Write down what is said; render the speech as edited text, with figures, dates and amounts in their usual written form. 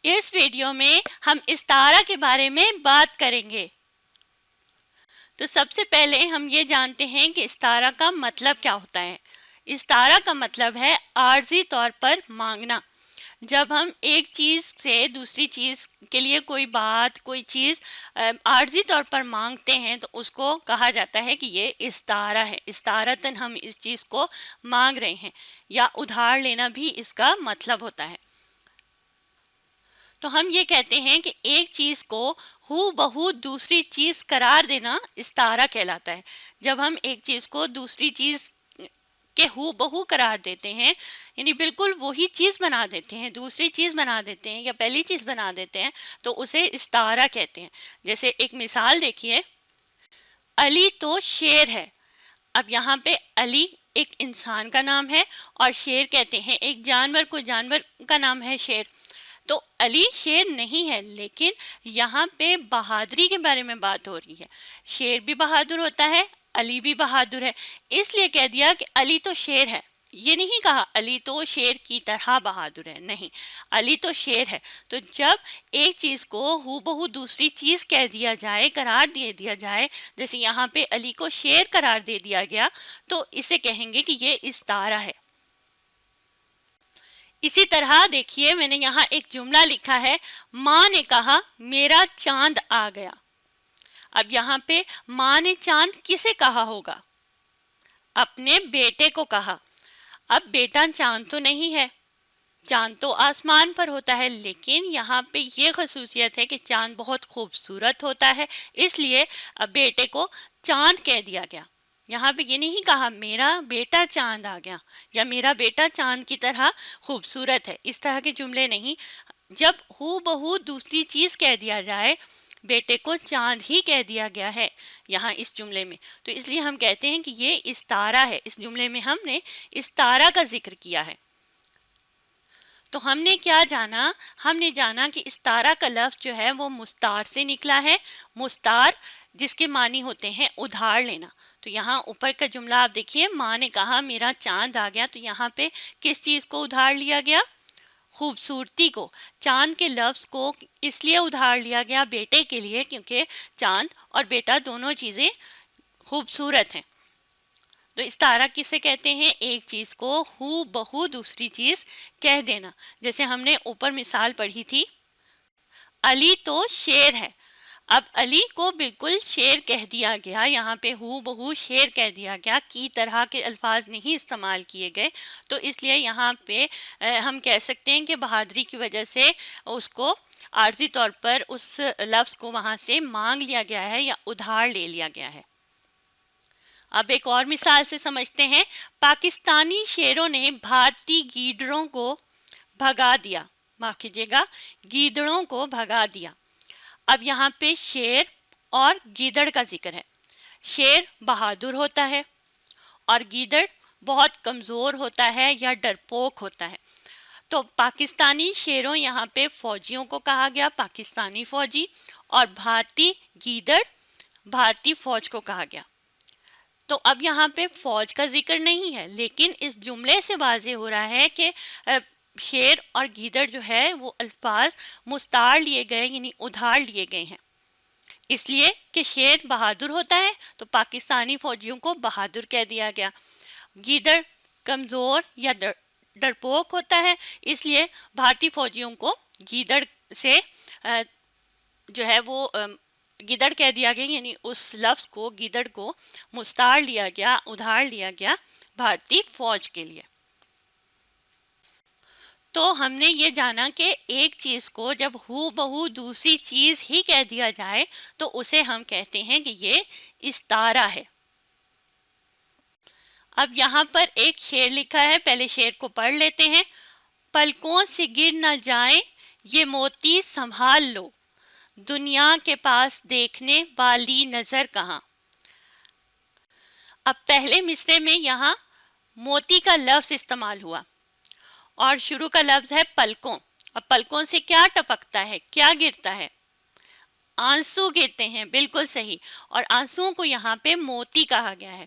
اس video میں ہم استعارہ کے بارے میں بات کریں گے۔ تو سب سے پہلے ہم یہ جانتے ہیں کہ استعارہ کا مطلب کیا ہوتا ہے۔ استعارہ کا مطلب ہے عارضی طور پر مانگنا۔ جب ہم ایک چیز سے دوسری چیز کے لیے کوئی بات، کوئی چیز عارضی طور پر مانگتے ہیں تو اس کو کہا جاتا ہے کہ یہ استعارہ ہے۔ استعارتاً ہم اس چیز کو مانگ رہے ہیں، یا ادھار لینا بھی اس کا مطلب ہوتا ہے۔ تو ہم یہ کہتے ہیں کہ ایک چیز کو ہو بہو دوسری چیز قرار دینا استعارہ کہلاتا ہے۔ جب ہم ایک چیز کو دوسری چیز کے ہو بہو قرار دیتے ہیں، یعنی بالکل وہی چیز بنا دیتے ہیں، دوسری چیز بنا دیتے ہیں یا پہلی چیز بنا دیتے ہیں، تو اسے استعارہ کہتے ہیں۔ جیسے ایک مثال دیکھیے، علی تو شیر ہے۔ اب یہاں پہ علی ایک انسان کا نام ہے اور شیر کہتے ہیں ایک جانور کو، جانور کا نام ہے شیر۔ تو علی شیر نہیں ہے، لیکن یہاں پہ بہادری کے بارے میں بات ہو رہی ہے۔ شیر بھی بہادر ہوتا ہے، علی بھی بہادر ہے، اس لیے کہہ دیا کہ علی تو شیر ہے۔ یہ نہیں کہا علی تو شیر کی طرح بہادر ہے، نہیں، علی تو شیر ہے۔ تو جب ایک چیز کو ہو بہو دوسری چیز کہہ دیا جائے، قرار دے دیا جائے، جیسے یہاں پہ علی کو شیر قرار دے دیا گیا، تو اسے کہیں گے کہ یہ استعارہ ہے۔ اسی طرح دیکھیے، میں نے یہاں ایک جملہ لکھا ہے، ماں نے کہا میرا چاند آ گیا۔ اب یہاں پہ ماں نے چاند کسے کہا ہوگا؟ اپنے بیٹے کو کہا۔ اب بیٹا چاند تو نہیں ہے، چاند تو آسمان پر ہوتا ہے، لیکن یہاں پہ یہ خصوصیت ہے کہ چاند بہت خوبصورت ہوتا ہے، اس لیے اب بیٹے کو چاند کہہ دیا گیا۔ یہاں پہ یہ نہیں کہا میرا بیٹا چاند آ گیا یا میرا بیٹا چاند کی طرح خوبصورت ہے، اس طرح کے جملے نہیں۔ جب ہو بہو دوسری چیز کہہ دیا جائے، بیٹے کو چاند ہی کہہ دیا گیا ہے یہاں اس جملے میں، تو اس لیے ہم کہتے ہیں کہ یہ استعارہ ہے۔ اس جملے میں ہم نے استعارہ کا ذکر کیا ہے۔ تو ہم نے کیا جانا؟ ہم نے جانا کہ استعارہ کا لفظ جو ہے وہ مستعار سے نکلا ہے۔ مستعار جس کے معنی ہوتے ہیں ادھار لینا۔ تو یہاں اوپر کا جملہ آپ دیکھیے، ماں نے کہا میرا چاند آ گیا، تو یہاں پہ کس چیز کو ادھار لیا گیا؟ خوبصورتی کو۔ چاند کے لفظ کو اس لیے ادھار لیا گیا بیٹے کے لیے کیونکہ چاند اور بیٹا دونوں چیزیں خوبصورت ہیں۔ تو استعارہ کسے کہتے ہیں؟ ایک چیز کو ہو بہو دوسری چیز کہہ دینا۔ جیسے ہم نے اوپر مثال پڑھی تھی، علی تو شیر ہے۔ اب علی کو بالکل شیر کہہ دیا گیا، یہاں پہ ہو بہو شیر کہہ دیا گیا، کی طرح کے الفاظ نہیں استعمال کیے گئے، تو اس لیے یہاں پہ ہم کہہ سکتے ہیں کہ بہادری کی وجہ سے اس کو عارضی طور پر اس لفظ کو وہاں سے مانگ لیا گیا ہے یا ادھار لے لیا گیا ہے۔ اب ایک اور مثال سے سمجھتے ہیں، پاکستانی شیروں نے بھارتی گیدڑوں کو بھگا دیا۔ معاف کیجیے گا، گیدڑوں کو بھگا دیا۔ اب یہاں پہ شیر اور گیدڑ کا ذکر ہے۔ شیر بہادر ہوتا ہے اور گیدڑ بہت کمزور ہوتا ہے یا ڈرپوک ہوتا ہے۔ تو پاکستانی شیروں یہاں پہ فوجیوں کو کہا گیا، پاکستانی فوجی، اور بھارتی گیدڑ بھارتی فوج کو کہا گیا۔ تو اب یہاں پہ فوج کا ذکر نہیں ہے، لیکن اس جملے سے واضح ہو رہا ہے کہ شیر اور گیدڑ جو ہے وہ الفاظ مستعار لیے گئے، یعنی ادھار لیے گئے ہیں، اس لیے کہ شیر بہادر ہوتا ہے تو پاکستانی فوجیوں کو بہادر کہہ دیا گیا۔ گیدڑ کمزور یا ڈرپوک ہوتا ہے، اس لیے بھارتی فوجیوں کو گیدڑ سے جو ہے وہ گیدڑ کہہ دیا گیا، یعنی اس لفظ کو، گیدڑ کو مستعار لیا گیا، ادھار لیا گیا بھارتی فوج کے لیے۔ تو ہم نے یہ جانا کہ ایک چیز کو جب ہو بہو دوسری چیز ہی کہہ دیا جائے تو اسے ہم کہتے ہیں کہ یہ استعارہ ہے۔ اب یہاں پر ایک شعر لکھا ہے، پہلے شعر کو پڑھ لیتے ہیں۔ پلکوں سے گر نہ جائیں یہ موتی سنبھال لو، دنیا کے پاس دیکھنے والی نظر کہاں۔ اب پہلے مصرعے میں یہاں موتی کا لفظ استعمال ہوا اور شروع کا لفظ ہے پلکوں۔ اب پلکوں سے کیا ٹپکتا ہے، کیا گرتا ہے؟ آنسو گرتے ہیں، بالکل صحیح، اور آنسوؤں کو یہاں پہ موتی کہا گیا ہے